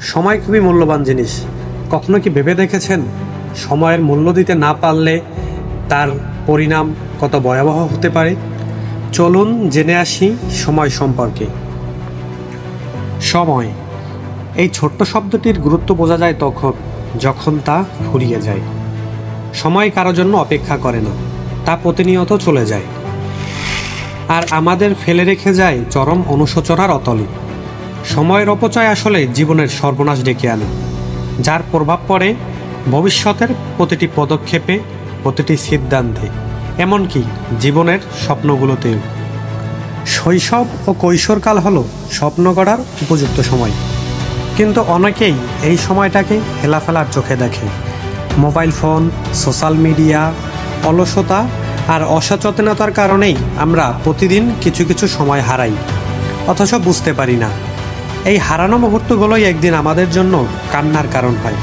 সময় খুবই মূল্যবান জিনিস। কখনো কি ভেবে দেখেছেন সময়ের মূল্য দিতে না পারলে তার পরিণাম কত ভয়াবহ হতে পারে? চলুন জেনে আসি সময় সম্পর্কে। সময়, এই ছোট্ট শব্দটির গুরুত্ব বোঝা যায় তখন যখন তা ফুরিয়ে যায়। সময় কারোর জন্য অপেক্ষা করে না, তা প্রতিনিয়ত চলে যায় আর আমাদের ফেলে রেখে যায় চরম অনুশোচনার অতলে। সময়ের অপচয় আসলে জীবনের সর্বনাশ ডেকে আনে, যার প্রভাব পড়ে ভবিষ্যতের প্রতিটি পদক্ষেপে, প্রতিটি সিদ্ধান্তে, এমনকি জীবনের স্বপ্নগুলোতেও। শৈশব ও কৈশোরকাল হলো স্বপ্ন গড়ার উপযুক্ত সময়, কিন্তু অনেকেই এই সময়টাকে হেলাফেলার চোখে দেখে। মোবাইল ফোন, সোশ্যাল মিডিয়া, অলসতা আর অসচেতনতার কারণেই আমরা প্রতিদিন কিছু কিছু সময় হারাই, অথচ বুঝতে পারি না এই হারানো মুহূর্তগুলোই একদিন আমাদের জন্য কান্নার কারণ হয়।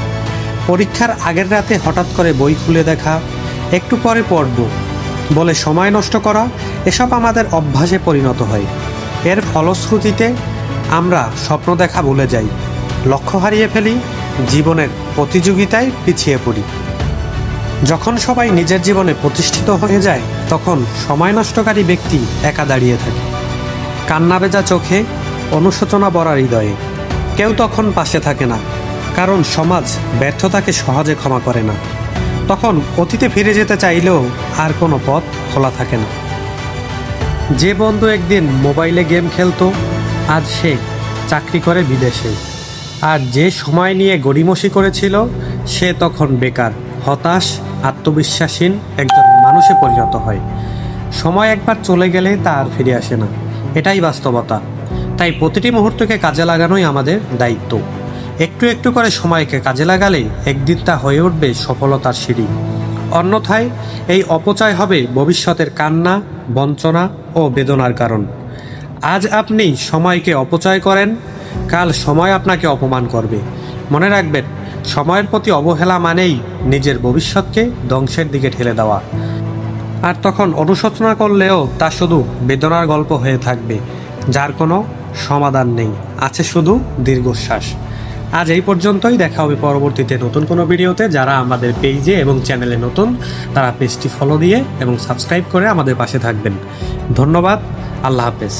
পরীক্ষার আগের রাতে হঠাৎ করে বই খুলে দেখা, একটু পরে পড়ব বলে সময় নষ্ট করা, এসব আমাদের অভ্যাসে পরিণত হয়। এর ফলশ্রুতিতে আমরা স্বপ্ন দেখা ভুলে যাই, লক্ষ্য হারিয়ে ফেলি, জীবনের প্রতিযোগিতায় পিছিয়ে পড়ি। যখন সবাই নিজের জীবনে প্রতিষ্ঠিত হয়ে যায়, তখন সময় নষ্টকারী ব্যক্তি একা দাঁড়িয়ে থাকে, কান্না ভেজা চোখে, অনুশোচনা ভরা হৃদয়ে। কেউ তখন পাশে থাকে না, কারণ সমাজ ব্যর্থতাকে সহজে ক্ষমা করে না। তখন অতীতে ফিরে যেতে চাইলেও আর কোনো পথ খোলা থাকে না। যে বন্ধু একদিন মোবাইলে গেম খেলতো, আজ সে চাকরি করে বিদেশে। আর যে সময় নিয়ে গড়িমসি করেছিল, সে তখন বেকার, হতাশ, আত্মবিশ্বাসহীন একজন মানুষে পরিণত হয়। সময় একবার চলে গেলে তা আর ফিরে আসে না, এটাই বাস্তবতা। তাই প্রতিটি মুহূর্তকে কাজে লাগানোই আমাদের দায়িত্ব। একটু একটু করে সময়কে কাজে লাগালে একদিন তা হয়ে উঠবে সফলতার সিঁড়ি। অন্যথায় এই অপচয় হবে ভবিষ্যতের কান্না, বঞ্চনা ও বেদনার কারণ। আজ আপনি সময়কে অপচয় করেন, কাল সময় আপনাকে অপমান করবে। মনে রাখবেন, সময়ের প্রতি অবহেলা মানেই নিজের ভবিষ্যৎকে ধ্বংসের দিকে ঠেলে দেওয়া। আর তখন অনুশোচনা করলেও তা শুধু বেদনার গল্প হয়ে থাকবে, যার কোনো সমাধান নেই, আছে শুধু দীর্ঘশ্বাস। আজ এই পর্যন্তই, দেখা হবে পরবর্তীতে নতুন কোনো ভিডিওতে। যারা আমাদের পেজে এবং চ্যানেলে নতুন, তারা পেজটি ফলো দিয়ে এবং সাবস্ক্রাইব করে আমাদের পাশে থাকবেন। ধন্যবাদ। আল্লাহ হাফেজ।